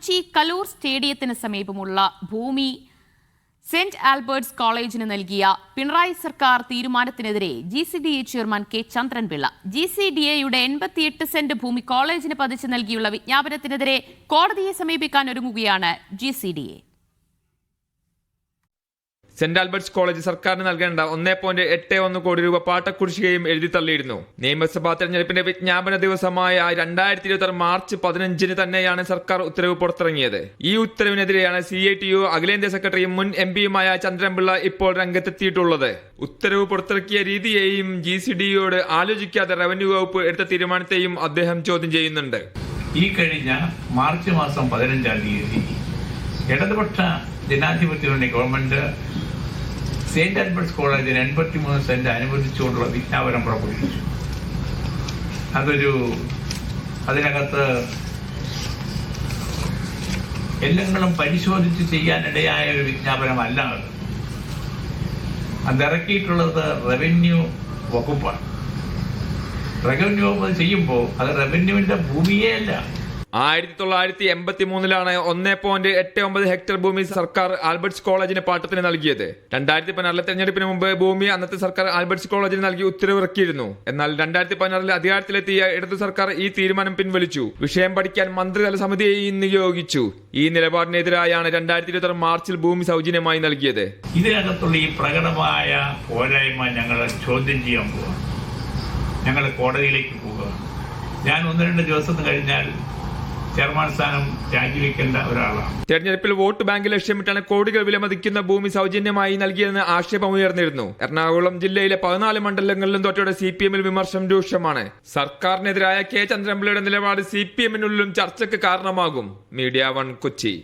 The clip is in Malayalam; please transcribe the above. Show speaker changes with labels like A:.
A: കൊച്ചി കലൂർ സ്റ്റേഡിയത്തിന് സമീപമുള്ള ഭൂമി സെന്റ് ആൽബർട്ട്സ് കോളേജിന് നൽകിയ പിണറായി സർക്കാർ തീരുമാനത്തിനെതിരെ GCDA ചെയർമാൻ കെ ചന്ദ്രൻപിള്ള GCDAയുടെ 88 സെന്റ് ഭൂമി കോളേജിന് പതിച്ചു നൽകിയുള്ള വിജ്ഞാപനത്തിനെതിരെ കോടതിയെ സമീപിക്കാൻ ഒരുങ്ങുകയാണ് GCDA.
B: സെന്റ് ആൽബർട്ട്സ് കോളേജ് സർക്കാരിന് നൽകേണ്ട 1.81 കോടി രൂപ പാട്ടക്കുടിശ്ശികയും എഴുതി തള്ളിയിരുന്നു. നിയമസഭാ തെരഞ്ഞെടുപ്പിന്റെ വിജ്ഞാപന ദിവസമായ 2026 മാർച്ച് 15 തന്നെയാണ് സർക്കാർ ഉത്തരവ് പുറത്തിറങ്ങിയത്. ഈ ഉത്തരവിനെതിരെയാണ് CITU അഖിലേന്ത്യാ സെക്രട്ടറിയും മുൻ MP-യുമായ ചന്ദ്രൻപിള്ള ഇപ്പോൾ രംഗത്തെത്തിയിട്ടുള്ളത്. ഉത്തരവ് പുറത്തിറക്കിയ രീതിയെയും GCDAയോട് ആലോചിക്കാതെ റവന്യൂ വകുപ്പ് എടുത്ത തീരുമാനത്തെയും അദ്ദേഹം ചോദ്യം ചെയ്യുന്നുണ്ട്.
C: ഈ കഴിഞ്ഞ മാർച്ച് മാസം 15-ാം തീയതി ഇടതുപക്ഷ ജനാധിപത്യ ഗവൺമെന്റ് സെന്റ് ആൽബർട്ട്സ് കോളേജിന് 83 സെന്റ് അനുവദിച്ചുകൊണ്ടുള്ള വിജ്ഞാപനം പുറപ്പെടുവിച്ചു. അതിനകത്ത് എല്ലെങ്കിലും പരിശോധിച്ച് ചെയ്യാനിടയായ ഒരു വിജ്ഞാപനമല്ല അത് ഇറക്കിയിട്ടുള്ളത് റവന്യൂ വകുപ്പാണ്. റവന്യൂ വകുപ്പ് ചെയ്യുമ്പോൾ അത് റവന്യൂവിന്റെ ഭൂമിയേ അല്ല.
B: 1983 1.89 ഹെക്ടർ ഭൂമി സർക്കാർ ആൽബർട്ട്സ് കോളേജിന് പാട്ടത്തിന് നൽകിയത്. 2016 തെരഞ്ഞെടുപ്പിന് മുമ്പ് ഭൂമി അന്നത്തെ സർക്കാർ ആൽബർട്ട്സ് കോളേജിന് നൽകി ഉത്തരവിറക്കിയിരുന്നു. എന്നാൽ 2016 അധികാരത്തിലെത്തിയ ഇടതു സർക്കാർ ഈ തീരുമാനം പിൻവലിച്ചു. വിഷയം പഠിക്കാൻ മന്ത്രിതല സമിതിയെയും നിയോഗിച്ചു. ഈ നിലപാടിനെതിരായാണ് 2026 മാർച്ചിൽ ഭൂമി സൗജന്യമായി നൽകിയത്.
C: ഇതിനകത്തുള്ള ഈ പ്രകടമായ പോരായ്മ ഞങ്ങൾ ചോദ്യം ചെയ്യാൻ പോവുക, ഞങ്ങൾ കോടതിയിലേക്ക് പോവുക. ഞാൻ 1-2 ദിവസം കഴിഞ്ഞാൽ ചെയർമാൻ സ്ഥാനം രാജിവെക്കേണ്ട ഒരാളാണ്.
B: തെരഞ്ഞെടുപ്പിൽ വോട്ട് ബാങ്ക് ലക്ഷ്യമിട്ടാണ് കോടികൾ വിലമതിക്കുന്ന ഭൂമി സൗജന്യമായി നൽകിയതെന്ന് ആക്ഷേപമുയർന്നിരുന്നു. എറണാകുളം ജില്ലയിലെ 14 മണ്ഡലങ്ങളിലും തോറ്റോടെ CPM-ൽ വിമർശനം രൂക്ഷമാണ്. സർക്കാരിനെതിരായ കെ ചന്ദ്രൻപിള്ളയുടെ നിലപാട് CPM-നുള്ളിലും ചർച്ചയ്ക്ക് കാരണമാകും. മീഡിയ 1 കൊച്ചി.